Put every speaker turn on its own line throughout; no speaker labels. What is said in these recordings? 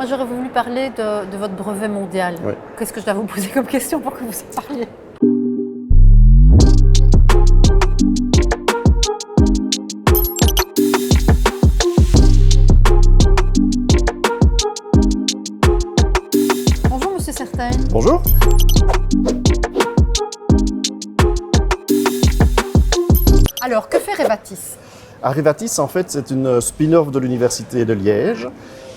Moi, j'aurais voulu parler de votre brevet mondial.
Oui.
Qu'est-ce que je dois vous poser comme question pour que vous en parliez? Bonjour, Monsieur Certain.
Bonjour.
Alors, que fait Revatis?
Revatis, en fait, c'est une spin-off de l'Université de Liège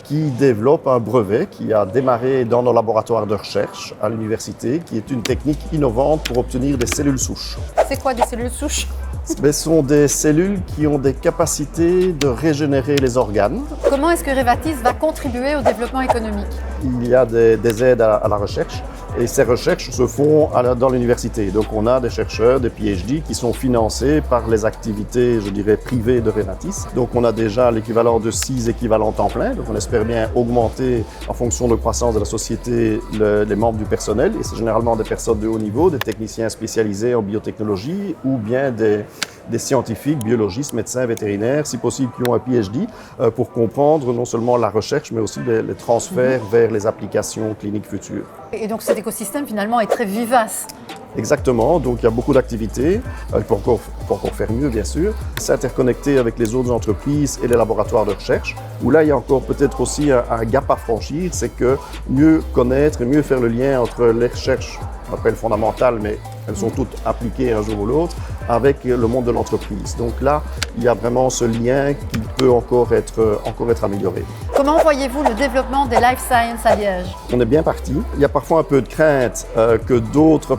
qui développe un brevet qui a démarré dans nos laboratoires de recherche à l'université, qui est une technique innovante pour obtenir des cellules souches.
C'est quoi des cellules souches?
Ce sont des cellules qui ont des capacités de régénérer les organes.
Comment est-ce que Revatis va contribuer au développement économique?
Il y a des aides à la recherche et ces recherches se font dans l'université. Donc on a des chercheurs, des PhD qui sont financés par les activités, je dirais, privées de Revatis. Donc on a déjà l'équivalent de 6 équivalents temps plein. Donc on espère bien augmenter en fonction de la croissance de la société les membres du personnel. Et c'est généralement des personnes de haut niveau, des techniciens spécialisés en biotechnologie ou bien des scientifiques, biologistes, médecins, vétérinaires, si possible qui ont un PhD, pour comprendre non seulement la recherche, mais aussi les transferts vers les applications cliniques futures.
Et donc cet écosystème finalement est très vivace.
Exactement, donc il y a beaucoup d'activités, il peut encore faire mieux bien sûr, s'interconnecter avec les autres entreprises et les laboratoires de recherche, où là il y a encore peut-être aussi un gap à franchir, c'est que mieux connaître et mieux faire le lien entre les recherches, on appelle fondamentales, mais elles sont toutes appliquées un jour ou l'autre, avec le monde de l'entreprise. Donc là, il y a vraiment ce lien qui peut encore être amélioré.
Comment voyez-vous le développement des life sciences à Liège?
On est bien parti. Il y a parfois un peu de crainte que d'autres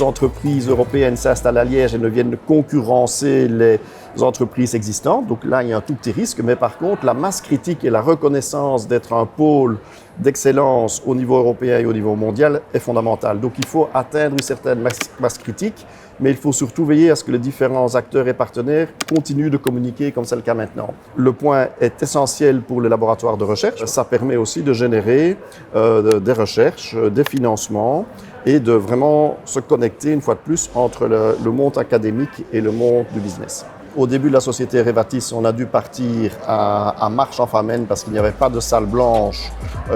entreprises européennes s'installent à Liège et ne viennent concurrencer les entreprises existantes. Donc là, il y a un tout petit risque. Mais par contre, la masse critique et la reconnaissance d'être un pôle d'excellence au niveau européen et au niveau mondial est fondamentale. Donc il faut atteindre une certaine masse critique, mais il faut surtout veiller à ce que les différents acteurs et partenaires continuent de communiquer comme c'est le cas maintenant. Le point est essentiel pour les laboratoires de recherche. Ça permet aussi de générer des recherches, des financements et de vraiment se connecter une fois de plus entre le monde académique et le monde du business. Au début de la société Revatis, on a dû partir à marche en famenne parce qu'il n'y avait pas de salle blanche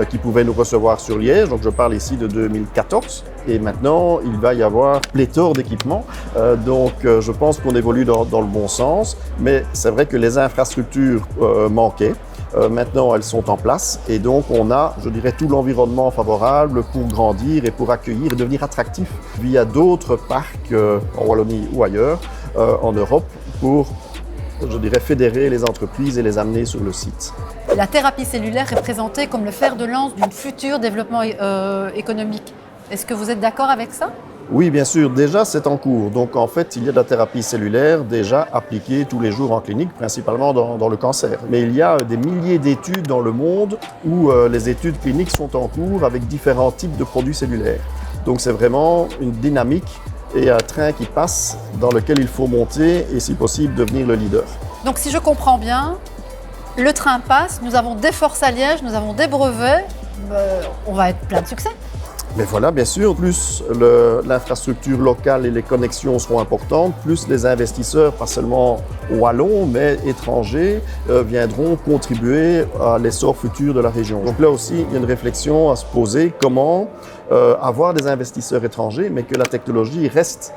qui pouvait nous recevoir sur Liège. Donc je parle ici de 2014. Et maintenant, il va y avoir pléthore d'équipements. Donc je pense qu'on évolue dans le bon sens. Mais c'est vrai que les infrastructures manquaient. Maintenant, elles sont en place et donc on a, je dirais, tout l'environnement favorable pour grandir et pour accueillir et devenir attractif via d'autres parcs en Wallonie ou ailleurs en Europe pour, je dirais, fédérer les entreprises et les amener sur le site.
La thérapie cellulaire est présentée comme le fer de lance d'un futur développement économique. Est-ce que vous êtes d'accord avec ça?
Oui, bien sûr. Déjà, c'est en cours. Donc, en fait, il y a de la thérapie cellulaire déjà appliquée tous les jours en clinique, principalement dans le cancer. Mais il y a des milliers d'études dans le monde où les études cliniques sont en cours avec différents types de produits cellulaires. Donc, c'est vraiment une dynamique et un train qui passe dans lequel il faut monter et, si possible, devenir le leader.
Donc, si je comprends bien, le train passe, nous avons des forces à Liège, nous avons des brevets, on va être plein de succès.
Mais voilà, bien sûr, plus l'infrastructure locale et les connexions seront importantes, plus les investisseurs, pas seulement wallons, mais étrangers, viendront contribuer à l'essor futur de la région. Donc là aussi, il y a une réflexion à se poser, comment avoir des investisseurs étrangers, mais que la technologie reste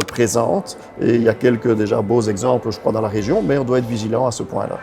présente. Et il y a quelques déjà beaux exemples, je crois, dans la région, mais on doit être vigilant à ce point-là.